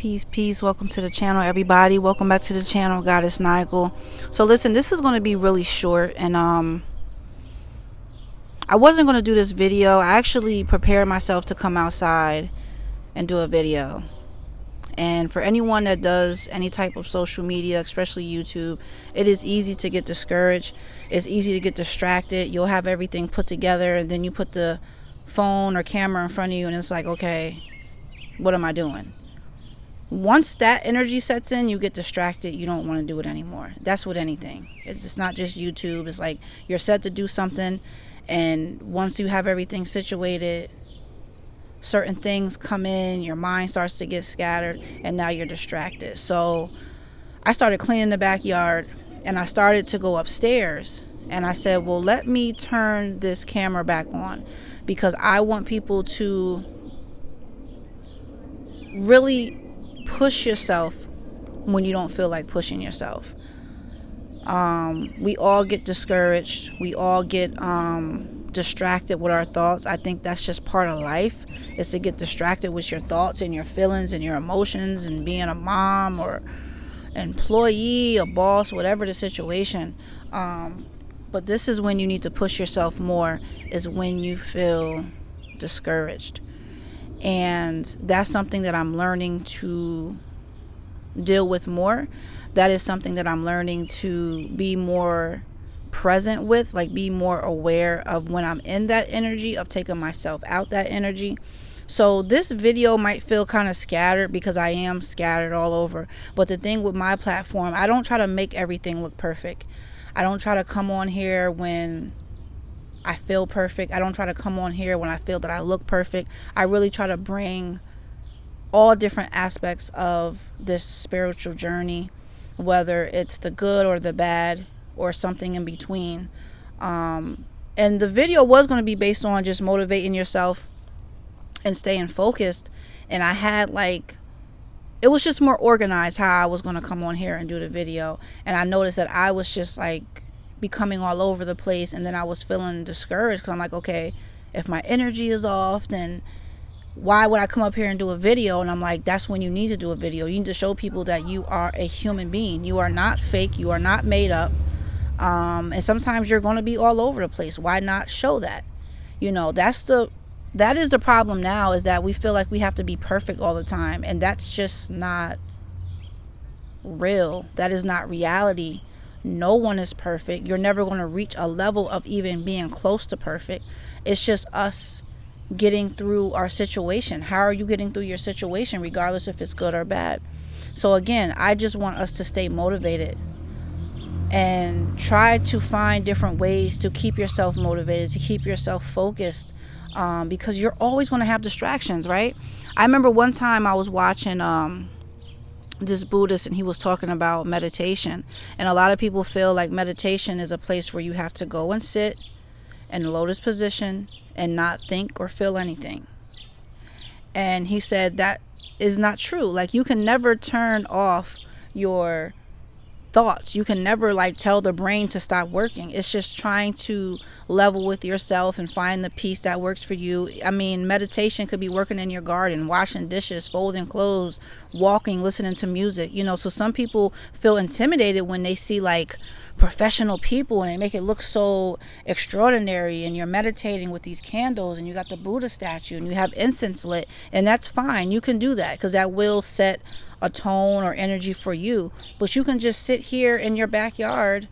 Peace. Welcome to the channel, everybody. Welcome back to the channel, Goddess Nigel. So listen, this is going to be really short, and I wasn't going to do this video. I actually prepared myself to come outside and do a video. And for anyone that does any type of social media, especially YouTube, it is easy to get discouraged. It's easy to get distracted. You'll have everything put together, and then you put the phone or camera in front of you, and it's like, okay, what am I doing? Once that energy sets in, you get distracted. You don't want to do it anymore. That's with anything. It's just not just YouTube. It's like you're set to do something, and once you have everything situated, certain things come in, your mind starts to get scattered, and now you're distracted. So I started cleaning the backyard, and I started to go upstairs, and I said, well, let me turn this camera back on, because I want people to really push yourself when you don't feel like pushing yourself. We all get discouraged. We all get distracted with our thoughts. I think that's just part of life, is to get distracted with your thoughts and your feelings and your emotions, and being a mom or employee, a boss, whatever the situation. But this is when you need to push yourself more, is when you feel discouraged. And that's something that I'm learning to deal with more. That is something that I'm learning to be more present with, like be more aware of when I'm in that energy, of taking myself out that energy. So this video might feel kind of scattered, because I am scattered all over. But the thing with my platform, I don't try to make everything look perfect. I don't try to come on here when I feel perfect. I don't try to come on here when I feel that I look perfect. I really try to bring all different aspects of this spiritual journey, whether it's the good or the bad or something in between. And the video was going to be based on just motivating yourself and staying focused. And I had it was just more organized how I was going to come on here and do the video. And I noticed that I was just becoming all over the place, and then I was feeling discouraged, because I'm like, okay, if my energy is off, then why would I come up here and do a video? And I'm like, that's when you need to do a video. You need to show people that you are a human being. You are not fake. You are not made up. And sometimes you're going to be all over the place. Why not show that? That is the problem now, is that we feel like we have to be perfect all the time, and that's just not real. That is not reality. No one is perfect. You're never going to reach a level of even being close to perfect. It's just us getting through our situation. How are you getting through your situation, regardless if it's good or bad? So again, I just want us to stay motivated and try to find different ways to keep yourself motivated, to keep yourself focused, because you're always going to have distractions, right? I remember one time I was watching this Buddhist, and he was talking about meditation. And a lot of people feel like meditation is a place where you have to go and sit in the lotus position and not think or feel anything. And he said that is not true. You can never turn off your thoughts. You can never tell the brain to stop working. It's just trying to level with yourself and find the peace that works for you. I mean, meditation could be working in your garden, washing dishes, folding clothes, walking, listening to music, so some people feel intimidated when they see professional people, and they make it look so extraordinary, and you're meditating with these candles, and you got the Buddha statue, and you have incense lit, and that's fine. You can do that, because that will set a tone or energy for you. But you can just sit here in your backyard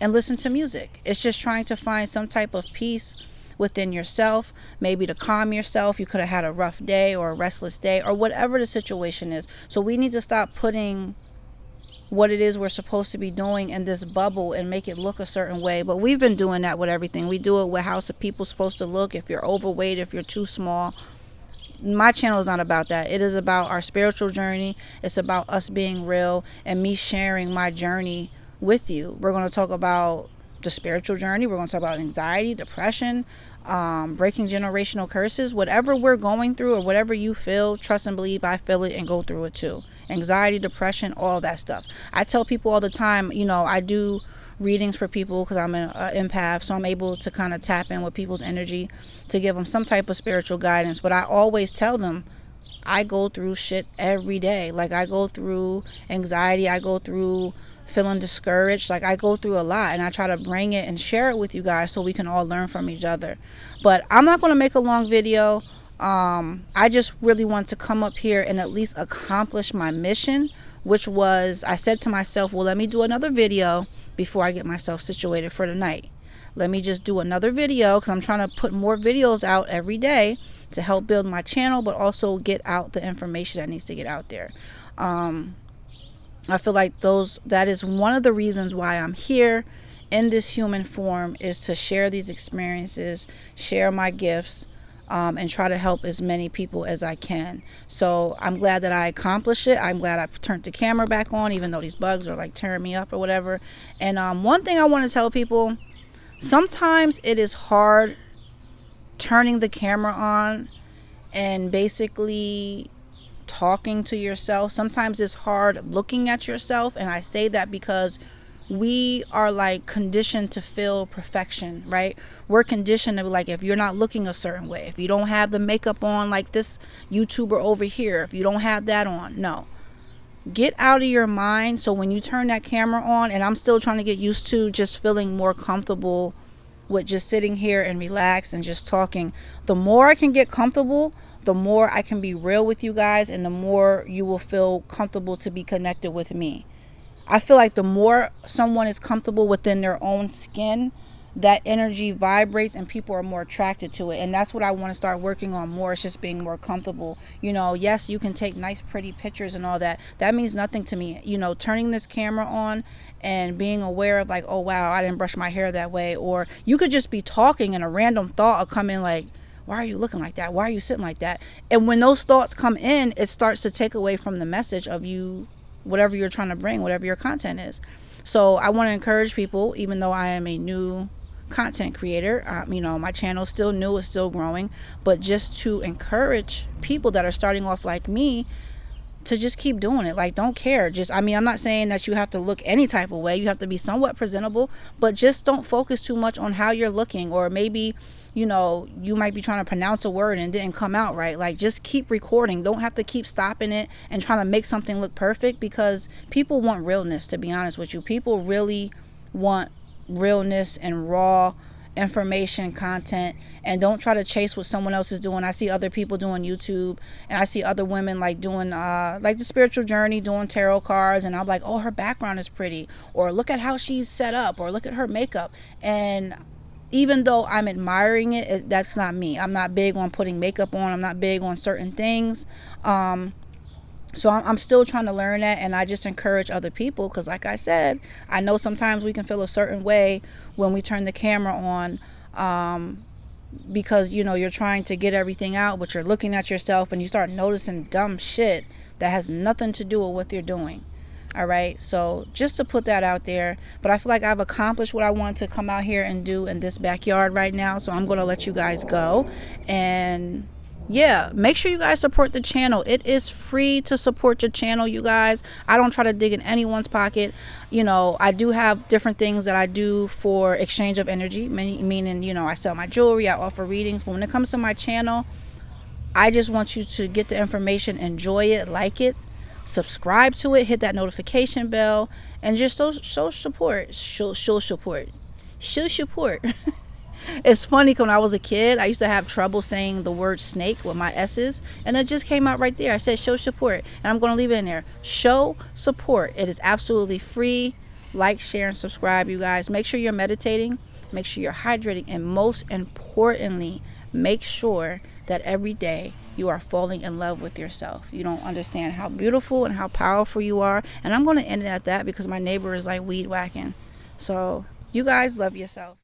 and listen to music. It's just trying to find some type of peace within yourself, maybe to calm yourself. You could have had a rough day or a restless day, or whatever the situation is. So we need to stop putting what it is we're supposed to be doing in this bubble and make it look a certain way. But we've been doing that with everything. We do it with how people supposed to look, if you're overweight, if you're too small. My channel is not about that. It is about our spiritual journey. It's about us being real and me sharing my journey with you. We're going to talk about the spiritual journey. We're going to talk about anxiety, depression, breaking generational curses. Whatever we're going through, or whatever you feel, trust and believe I feel it and go through it too. Anxiety, depression, all that stuff. I tell people all the time, I do readings for people because I'm an empath, so I'm able to kind of tap in with people's energy to give them some type of spiritual guidance. But I always tell them, I go through shit every day. Like, I go through anxiety, I go through feeling discouraged. Like, I go through a lot, and I try to bring it and share it with you guys so we can all learn from each other. But I'm not going to make a long video. I just really want to come up here and at least accomplish my mission, which was, I said to myself, well, let me do another video before I get myself situated for the night. Let me just do another video, because I'm trying to put more videos out every day to help build my channel, but also get out the information that needs to get out there. I feel like that is one of the reasons why I'm here in this human form, is to share these experiences, share my gifts, and try to help as many people as I can. So I'm glad that I accomplished it. I'm glad I turned the camera back on, even though these bugs are like tearing me up or whatever. And one thing I want to tell people, sometimes it is hard turning the camera on and basically talking to yourself. Sometimes it's hard looking at yourself, and I say that because we are like conditioned to feel perfection, right? We're conditioned to be like, if you're not looking a certain way, if you don't have the makeup on like this YouTuber over here, if you don't have that on, no. Get out of your mind. So when you turn that camera on, and I'm still trying to get used to just feeling more comfortable with just sitting here and relax and just talking. The more I can get comfortable, the more I can be real with you guys, and the more you will feel comfortable to be connected with me. I feel like the more someone is comfortable within their own skin, that energy vibrates and people are more attracted to it. And that's what I want to start working on more. It's just being more comfortable. You know, yes, you can take nice, pretty pictures and all that. That means nothing to me. You know, turning this camera on and being aware of like, oh, wow, I didn't brush my hair that way. Or you could just be talking and a random thought will come in like, why are you looking like that? Why are you sitting like that? And when those thoughts come in, it starts to take away from the message of you, whatever you're trying to bring, whatever your content is. So I want to encourage people, even though I am a new content creator, you know, my channel is still new, it's still growing, but just to encourage people that are starting off like me to just keep doing it. Like, don't care. Just, I mean, I'm not saying that you have to look any type of way. You have to be somewhat presentable, but just don't focus too much on how you're looking. Or maybe, you know, you might be trying to pronounce a word and it didn't come out right. Like, just keep recording. Don't have to keep stopping it and trying to make something look perfect, because people want realness, to be honest with you. People really want realness and raw information content, and don't try to chase what someone else is doing. I see other people doing YouTube, and I see other women like doing like the spiritual journey, doing tarot cards, and I'm like, oh, her background is pretty, or look at how she's set up, or look at her makeup. And even though I'm admiring it, that's not me. I'm not big on putting makeup on. I'm not big on certain things. So I'm still trying to learn that, and I just encourage other people, because like I said, I know sometimes we can feel a certain way when we turn the camera on, because, you know, you're trying to get everything out, but you're looking at yourself and you start noticing dumb shit that has nothing to do with what you're doing. All right, so just to put that out there. But I feel like I've accomplished what I want to come out here and do in this backyard right now, so I'm going to let you guys go. And yeah, make sure you guys support the channel. It is free to support the channel, you guys. I don't try to dig in anyone's pocket. You know, I do have different things that I do for exchange of energy, meaning, you know, I sell my jewelry, I offer readings. But when it comes to my channel, I just want you to get the information, enjoy it, like it, subscribe to it, hit that notification bell, and just show support. Show support. It's funny, when I was a kid, I used to have trouble saying the word snake with my S's, and it just came out right there. I said show support, and I'm going to leave it in there. Show support. It is absolutely free. Like, share, and subscribe, you guys. Make sure you're meditating. Make sure you're hydrating. And most importantly, make sure that every day you are falling in love with yourself. You don't understand how beautiful and how powerful you are. And I'm going to end it at that, because my neighbor is like weed whacking. So you guys love yourself.